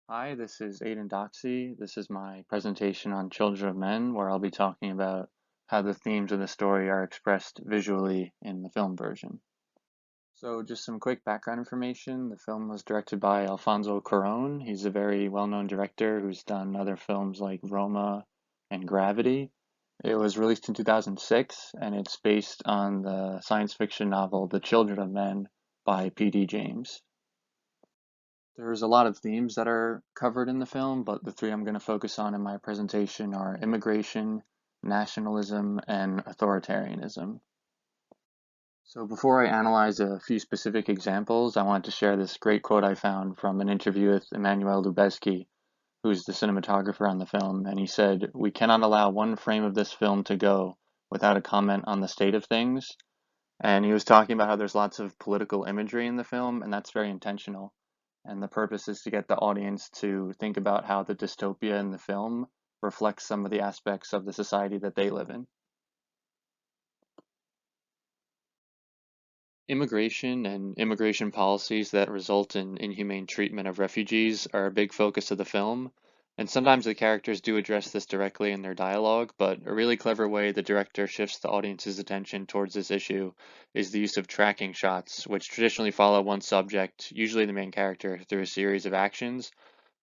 Hi, this is Aidan Doxey. This is my presentation on Children of Men, where I'll be talking about how the themes of the story are expressed visually in the film version. So just some quick background information. The film was directed by Alfonso Cuarón. He's a very well-known director who's done other films like Roma and Gravity. It was released in 2006, and it's based on the science fiction novel The Children of Men by P.D. James. There's a lot of themes that are covered in the film, but the three I'm going to focus on in my presentation are immigration, nationalism, and authoritarianism. So before I analyze a few specific examples, I want to share this great quote I found from an interview with Emmanuel Lubezki, who's the cinematographer on the film, and he said, "We cannot allow one frame of this film to go without a comment on the state of things." And he was talking about how there's lots of political imagery in the film, and that's very intentional. And the purpose is to get the audience to think about how the dystopia in the film reflects some of the aspects of the society that they live in. Immigration and immigration policies that result in inhumane treatment of refugees are a big focus of the film, and sometimes the characters do address this directly in their dialogue, but a really clever way the director shifts the audience's attention towards this issue is the use of tracking shots, which traditionally follow one subject, usually the main character, through a series of actions,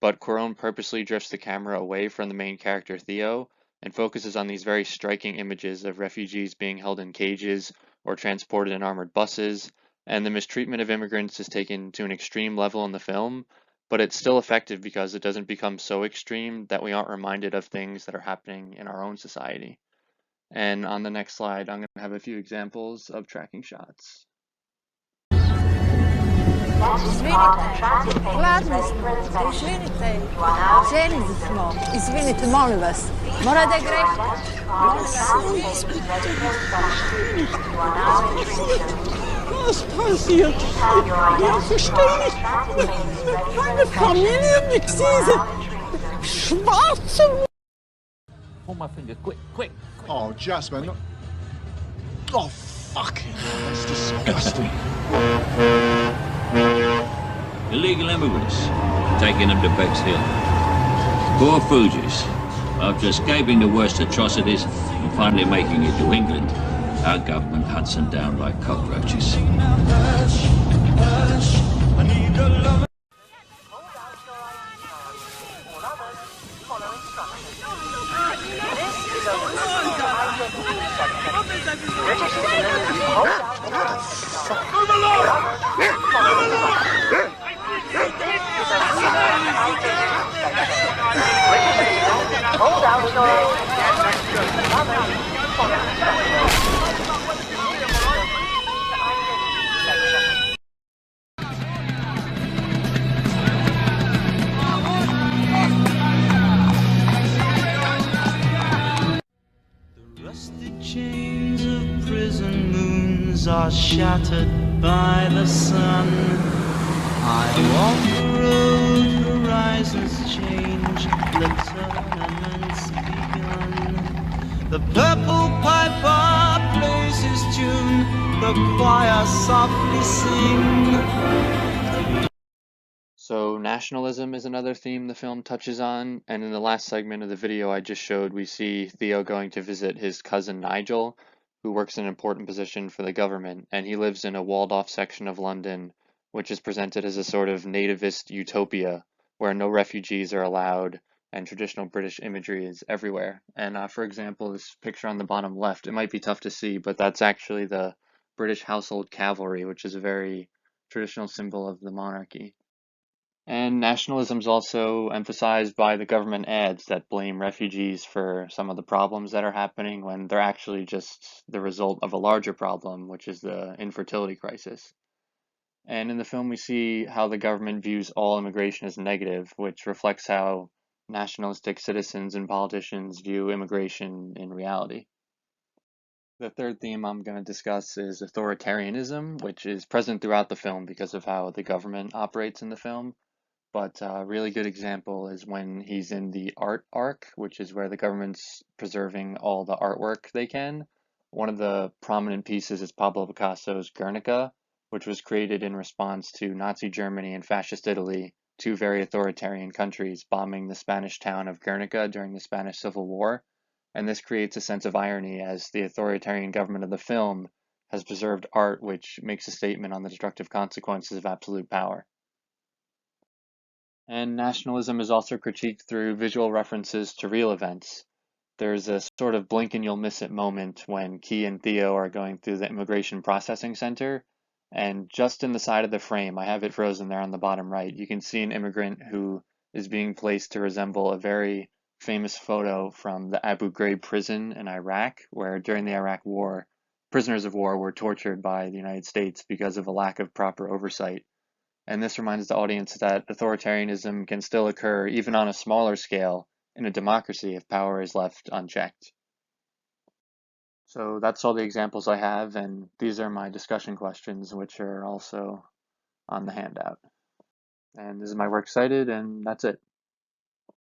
but Cuarón purposely drifts the camera away from the main character Theo and focuses on these very striking images of refugees being held in cages or transported in armored buses, and the mistreatment of immigrants is taken to an extreme level in the film, but it's still effective because it doesn't become so extreme that we aren't reminded of things that are happening in our own society. And on the next slide, I'm going to have a few examples of tracking shots. Извините, ладно смо, извините, želim smo, izvinite, molim vas, mora da je greška. Was passiert? Ja, verstehe nicht. Meine Familie mit diese schwarzen... Pull my finger, quick, quick. Oh, Jasmine. Oh, fucking hell, that's disgusting. Illegal immigrants, taking them to Bexhill. Poor Fugees, after escaping the worst atrocities and finally making it to England, our government hunts them down like cockroaches. Chains of prison moons are shattered by the sun. I walk the road, horizons change, the tournament's begun. The purple piper plays his tune, the choir softly sing. So nationalism is another theme the film touches on, and in the last segment of the video I just showed, we see Theo going to visit his cousin Nigel, who works in an important position for the government, and he lives in a walled-off section of London, which is presented as a sort of nativist utopia, where no refugees are allowed, and traditional British imagery is everywhere. And for example, this picture on the bottom left, it might be tough to see, but that's actually the British Household Cavalry, which is a very traditional symbol of the monarchy. And nationalism is also emphasized by the government ads that blame refugees for some of the problems that are happening when they're actually just the result of a larger problem, which is the infertility crisis. And in the film, we see how the government views all immigration as negative, which reflects how nationalistic citizens and politicians view immigration in reality. The third theme I'm going to discuss is authoritarianism, which is present throughout the film because of how the government operates in the film. But a really good example is when he's in the art arc, which is where the government's preserving all the artwork they can. One of the prominent pieces is Pablo Picasso's Guernica, which was created in response to Nazi Germany and Fascist Italy two very authoritarian countries bombing the Spanish town of Guernica during the Spanish Civil War, and this creates a sense of irony as the authoritarian government of the film has preserved art which makes a statement on the destructive consequences of absolute power. And nationalism is also critiqued through visual references to real events. There's a sort of blink and you'll miss it moment when Key and Theo are going through the immigration processing center, and just in the side of the frame, I have it frozen there on the bottom right, you can see an immigrant who is being placed to resemble a very famous photo from the Abu Ghraib prison in Iraq, where during the Iraq War, prisoners of war were tortured by the United States because of a lack of proper oversight. And this reminds the audience that authoritarianism can still occur even on a smaller scale in a democracy if power is left unchecked. So that's all the examples I have, and these are my discussion questions, which are also on the handout. And this is my works cited, and that's it.